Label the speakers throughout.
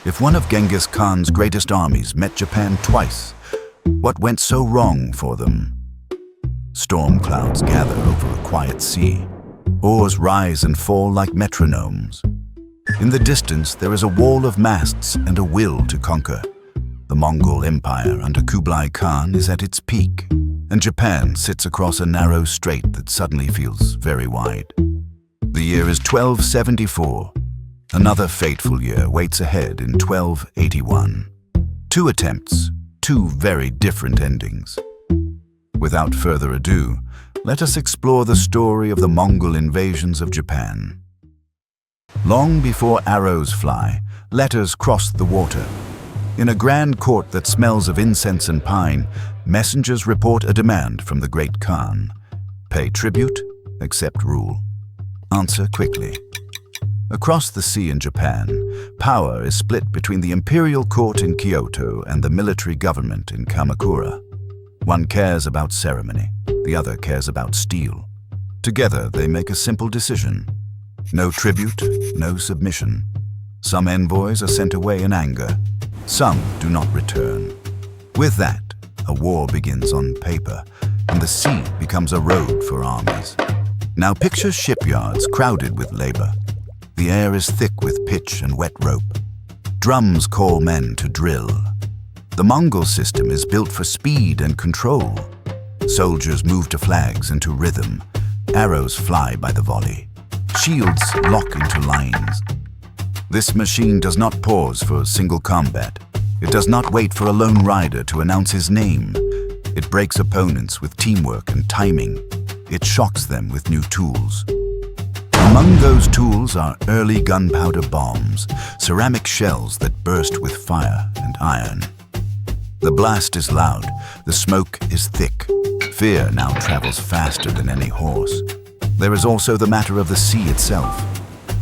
Speaker 1: If one of Genghis Khan's greatest armies met Japan twice, what went so wrong for them? Storm clouds gather over a quiet sea. Oars rise and fall like metronomes. In the distance, there is a wall of masts and a will to conquer. The Mongol Empire under Kublai Khan is at its peak, and Japan sits across a narrow strait that suddenly feels very wide. The year is 1274. Another fateful year waits ahead in 1281. 2 attempts, 2 very different endings. Without further ado, let us explore the story of the Mongol invasions of Japan. Long before arrows fly, letters cross the water. In a grand court that smells of incense and pine, messengers report a demand from the great Khan. Pay tribute, accept rule. Answer quickly. Across the sea in Japan, power is split between the imperial court in Kyoto and the military government in Kamakura. One cares about ceremony, the other cares about steel. Together they make a simple decision. No tribute, no submission. Some envoys are sent away in anger. Some do not return. With that, a war begins on paper, and the sea becomes a road for armies. Now picture shipyards crowded with labor. The air is thick with pitch and wet rope. Drums call men to drill. The Mongol system is built for speed and control. Soldiers move to flags and to rhythm. Arrows fly by the volley. Shields lock into lines. This machine does not pause for single combat. It does not wait for a lone rider to announce his name. It breaks opponents with teamwork and timing. It shocks them with new tools. Among those tools are early gunpowder bombs, ceramic shells that burst with fire and iron. The blast is loud, the smoke is thick. Fear now travels faster than any horse. There is also the matter of the sea itself.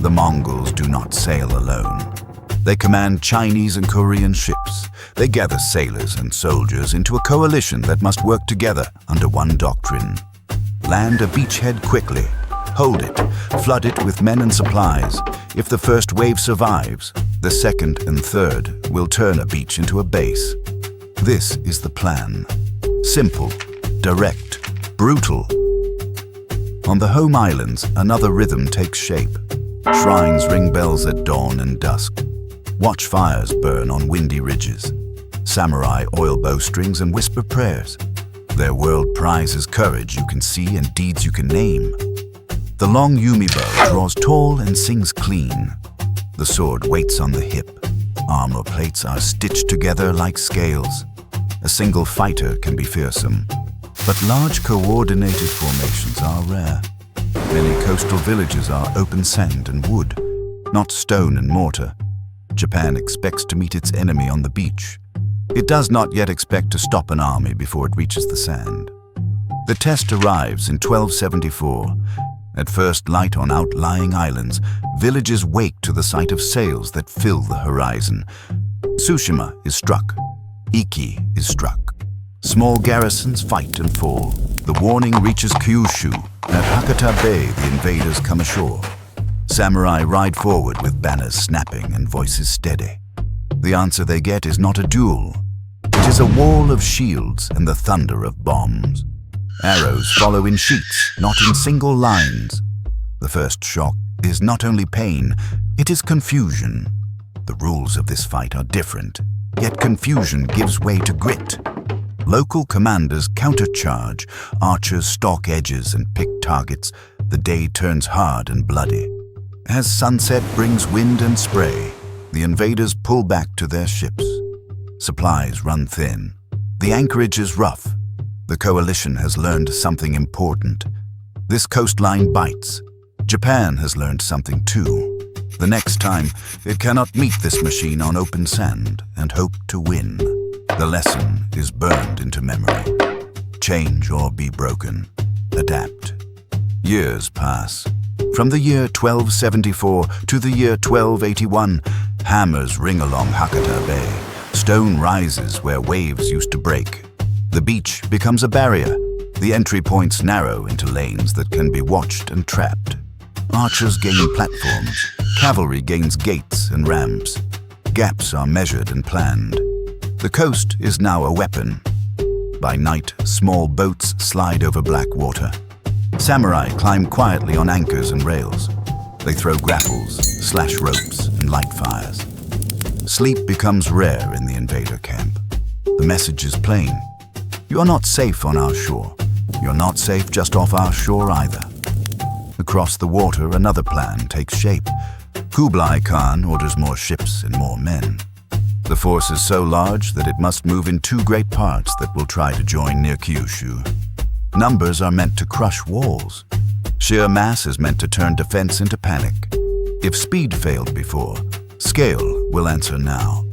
Speaker 1: The Mongols do not sail alone. They command Chinese and Korean ships. They gather sailors and soldiers into a coalition that must work together under one doctrine. Land a beachhead quickly. Hold it, flood it with men and supplies. If the first wave survives, the second and third will turn a beach into a base. This is the plan. Simple, direct, brutal. On the home islands, another rhythm takes shape. Shrines ring bells at dawn and dusk. Watchfires burn on windy ridges. Samurai oil bowstrings and whisper prayers. Their world prize is courage you can see and deeds you can name. The long Yumi bow draws tall and sings clean. The sword waits on the hip. Armor plates are stitched together like scales. A single fighter can be fearsome, but large coordinated formations are rare. Many coastal villages are open sand and wood, not stone and mortar. Japan expects to meet its enemy on the beach. It does not yet expect to stop an army before it reaches the sand. The test arrives in 1274. At first light on outlying islands, villages wake to the sight of sails that fill the horizon. Tsushima is struck. Iki is struck. Small garrisons fight and fall. The warning reaches Kyushu. At Hakata Bay, the invaders come ashore. Samurai ride forward with banners snapping and voices steady. The answer they get is not a duel. It is a wall of shields and the thunder of bombs. Arrows follow in sheets, not in single lines. The first shock is not only pain, it is confusion. The rules of this fight are different, yet confusion gives way to grit. Local commanders countercharge, archers stalk edges and pick targets. The day turns hard and bloody. As sunset brings wind and spray, the invaders pull back to their ships. Supplies run thin. The anchorage is rough. The coalition has learned something important. This coastline bites. Japan has learned something too. The next time, it cannot meet this machine on open sand and hope to win. The lesson is burned into memory. Change or be broken. Adapt. Years pass. From the year 1274 to the year 1281, hammers ring along Hakata Bay. Stone rises where waves used to break. The beach becomes a barrier. The entry points narrow into lanes that can be watched and trapped. Archers gain platforms. Cavalry gains gates and ramps. gaps are measured and planned. The coast is now a weapon. By night, small boats slide over black water. Samurai climb quietly on anchors and rails. They throw grapples, slash ropes, and light fires. Sleep becomes rare in the invader camp. The message is plain. You are not safe on our shore. You're not safe just off our shore either. Across the water, another plan takes shape. Kublai Khan orders more ships and more men. The force is so large that it must move in two great parts that will try to join near Kyushu. Numbers are meant to crush walls. Sheer mass is meant to turn defense into panic. If speed failed before, scale will answer now.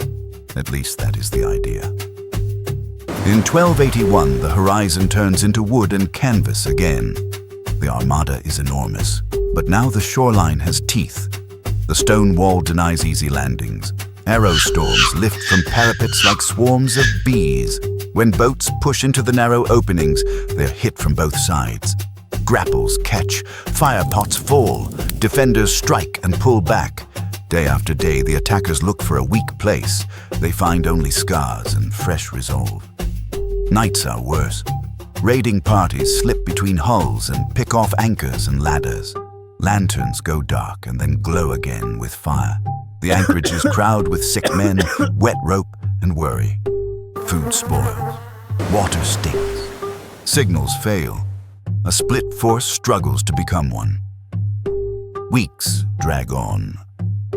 Speaker 1: At least that is the idea. In 1281, the horizon turns into wood and canvas again. The armada is enormous, but now the shoreline has teeth. The stone wall denies easy landings. Arrow storms lift from parapets like swarms of bees. When boats push into the narrow openings, they're hit from both sides. Grapples catch, fire pots fall, defenders strike and pull back. Day after day, the attackers look for a weak place. They find only scars and fresh resolve. Nights are worse. Raiding parties slip between hulls and pick off anchors and ladders. Lanterns go dark and then glow again with fire. The anchorages crowd with sick men, wet rope, and worry. Food spoils. Water stinks. Signals fail. A split force struggles to become one. Weeks drag on.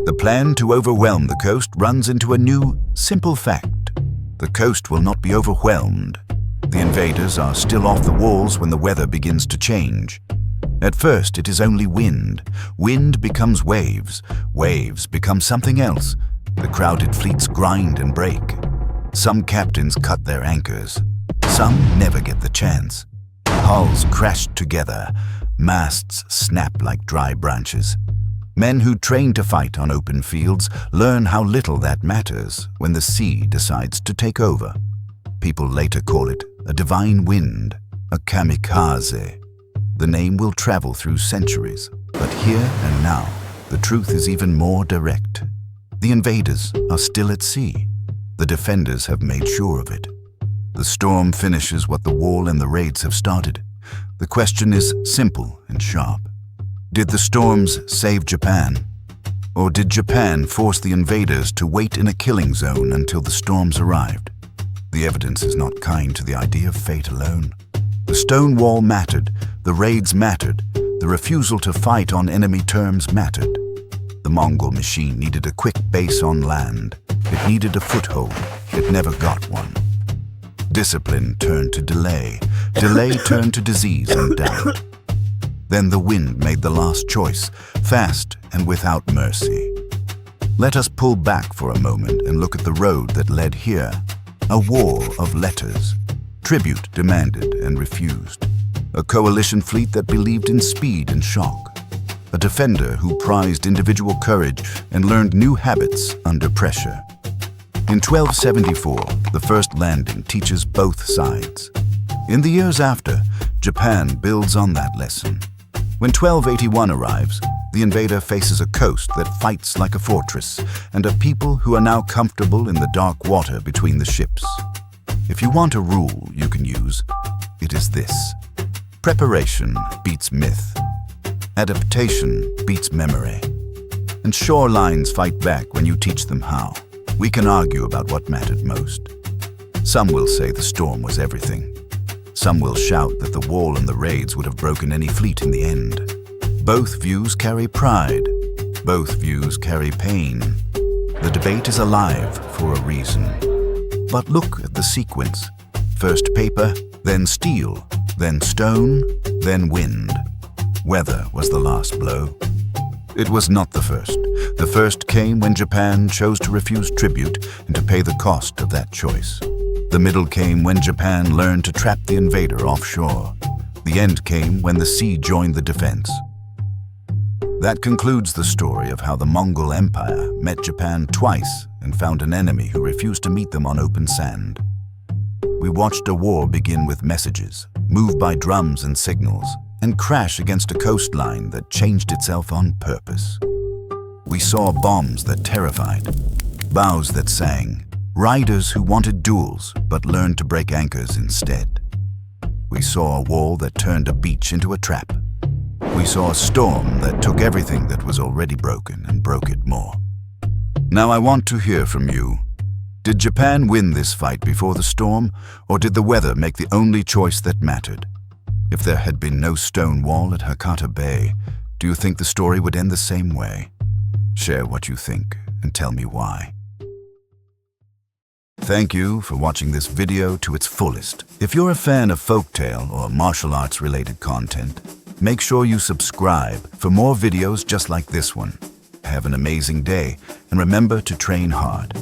Speaker 1: The plan to overwhelm the coast runs into a new, simple fact. The coast will not be overwhelmed. The invaders are still off the walls when the weather begins to change. At first, it is only wind. Wind becomes waves. Waves become something else. The crowded fleets grind and break. Some captains cut their anchors. Some never get the chance. Hulls crash together. Masts snap like dry branches. Men who train to fight on open fields learn how little that matters when the sea decides to take over. People later call it a divine wind, a kamikaze. The name will travel through centuries, but here and now, the truth is even more direct. The invaders are still at sea. The defenders have made sure of it. The storm finishes what the wall and the raids have started. The question is simple and sharp. Did the storms save Japan? Or did Japan force the invaders to wait in a killing zone until the storms arrived? The evidence is not kind to the idea of fate alone. The stone wall mattered, the raids mattered, the refusal to fight on enemy terms mattered. The Mongol machine needed a quick base on land. It needed a foothold. It never got one. Discipline turned to delay. Delay turned to disease and doubt. Then the wind made the last choice, fast and without mercy. Let us pull back for a moment and look at the road that led here. A war of letters. Tribute demanded and refused. A coalition fleet that believed in speed and shock. A defender who prized individual courage and learned new habits under pressure. In 1274, the first landing teaches both sides. In the years after, Japan builds on that lesson. When 1281 arrives, the invader faces a coast that fights like a fortress and a people who are now comfortable in the dark water between the ships. If you want a rule you can use, it is this. Preparation beats myth. Adaptation beats memory. And shorelines fight back when you teach them how. We can argue about what mattered most. Some will say the storm was everything. Some will shout that the wall and the raids would have broken any fleet in the end. Both views carry pride. Both views carry pain. The debate is alive for a reason. But look at the sequence. First paper, then steel, then stone, then wind. Weather was the last blow. It was not the first. The first came when Japan chose to refuse tribute and to pay the cost of that choice. The middle came when Japan learned to trap the invader offshore. The end came when the sea joined the defense. That concludes the story of how the Mongol Empire met Japan twice and found an enemy who refused to meet them on open sand. We watched a war begin with messages, move by drums and signals, and crash against a coastline that changed itself on purpose. We saw bombs that terrified, bows that sang, riders who wanted duels but learned to break anchors instead. We saw a wall that turned a beach into a trap. We saw a storm that took everything that was already broken and broke it more. Now I want to hear from you. Did Japan win this fight before the storm, or did the weather make the only choice that mattered? If there had been no stone wall at Hakata Bay, do you think the story would end the same way? Share what you think and tell me why. Thank you for watching this video to its fullest. If you're a fan of folktale or martial arts related content, make sure you subscribe for more videos just like this one. Have an amazing day and remember to train hard.